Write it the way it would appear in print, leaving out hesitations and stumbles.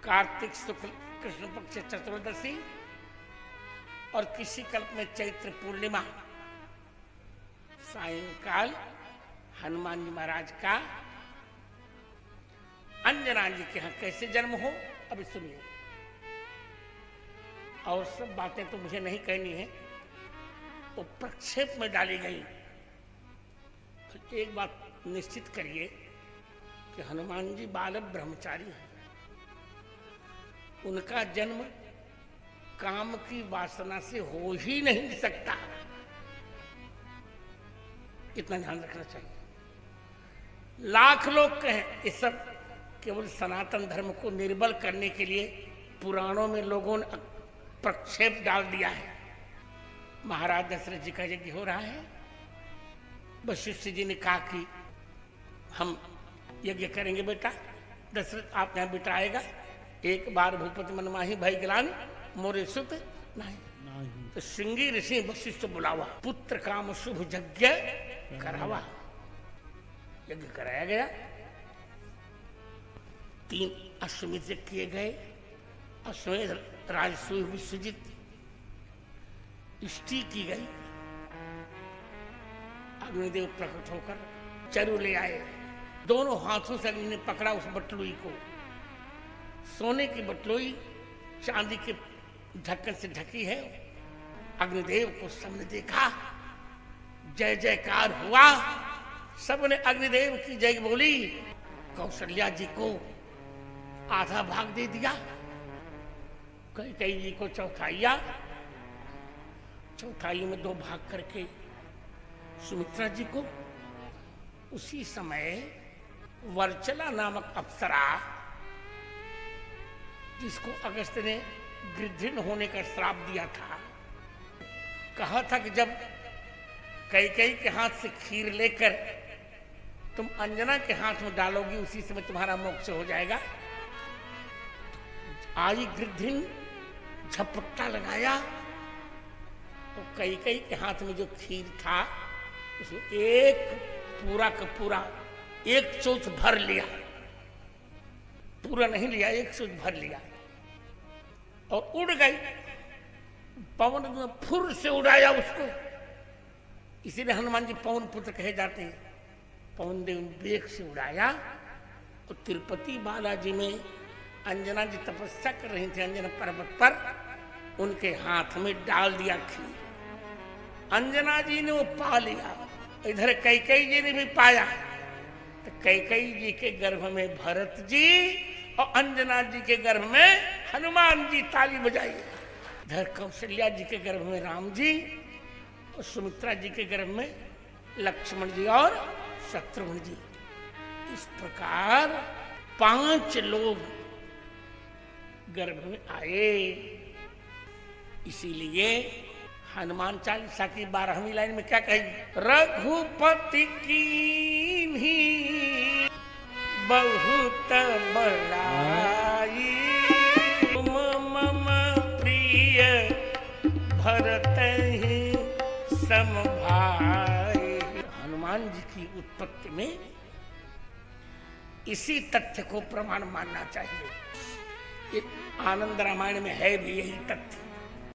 कार्तिक शुक्ल कृष्ण पक्ष चतुर्दशी और किसी कल्प में चैत्र पूर्णिमा सायंकाल हनुमान जी महाराज का अंजना जी के यहाँ कैसे जन्म हो अभी सुनिए। और सब बातें तो मुझे नहीं कहनी है, तो प्रक्षेप में डाली गई। तो एक बात निश्चित करिए कि हनुमान जी बालक ब्रह्मचारी हैं। उनका जन्म काम की वासना से हो ही नहीं सकता, इतना ध्यान रखना चाहिए। लाख लोग कहें, ये सब केवल सनातन धर्म को निर्बल करने के लिए पुराणों में लोगों ने प्रक्षेप डाल दिया है। महाराज दशरथ जी का यज्ञ हो रहा है, वशिष्ठ जी ने कहा कि हम यज्ञ करेंगे बेटा। दशरथ आप यहाँ बेटा आएगा, एक बार भूपति मनमाही भय गिलान मोरे सुत नहीं। तो श्रृंगी ऋषि वशिष्ठ बुलावा, पुत्र काम शुभ यज्ञ करावा। यज्ञ कराया गया, 3 अश्वमेध किए गए। अश्वमेध राजसूय विश्वजित इष्टि की गई। अग्निदेव प्रकट होकर चरु ले आए। दोनों हाथों से अग्नि ने पकड़ा उस बटलुई को। सोने की बटलुई चांदी के ढक्कन से ढकी है। अग्निदेव को सबने देखा, जय जयकार हुआ। सबने अग्निदेव की जय बोली। कौशल्या जी को आधा भाग दे दिया, कैकेयी जी को चौथाइया, चौथाई में 2 भाग करके सुमित्रा जी को। उसी समय वर्चला नामक अप्सरा, जिसको अगस्त ने गृध्रिन होने का श्राप दिया था, कहा था कि जब कैकेयी के हाथ से खीर लेकर तुम अंजना के हाथ में डालोगी उसी समय तुम्हारा मोक्ष हो जाएगा। आई गृध्रिन, झपट्टा लगाया तो कैकेयी के हाथ में जो खीर था उसमें एक पूरा का पूरा 1/4 भर लिया। पूरा नहीं लिया, 1/4 भर लिया और उड़ गई। पवन में फुर से उड़ाया उसको। इसीलिए हनुमान जी पवन पुत्र कहे जाते हैं। पवन देव वेग से उड़ाया और तिरुपति बालाजी में अंजना जी तपस्या कर रही थी, अंजना पर्वत पर, उनके हाथ में डाल दिया खीर। अंजना जी ने वो पा लिया, इधर कैकेयी जी ने भी पाया। तो कैकेयी जी के गर्भ में भरत जी और अंजना जी के गर्भ में हनुमान जी। ताली बजाइए। इधर कौशल्या जी के गर्भ में राम जी और सुमित्रा जी के गर्भ में लक्ष्मण जी और शत्रुघ्न जी। इस प्रकार 5 लोग गर्भ में आए। इसीलिए हनुमान चालीसा की 12वीं लाइन में क्या कहेगी? रघुपति कीन्ही बहुत बड़ाई, मम प्रिय भरत ही सम भाई। हनुमान जी की उत्पत्ति में इसी तथ्य को प्रमाण मानना चाहिए। आनंद रामायण में है भी यही तथ्य।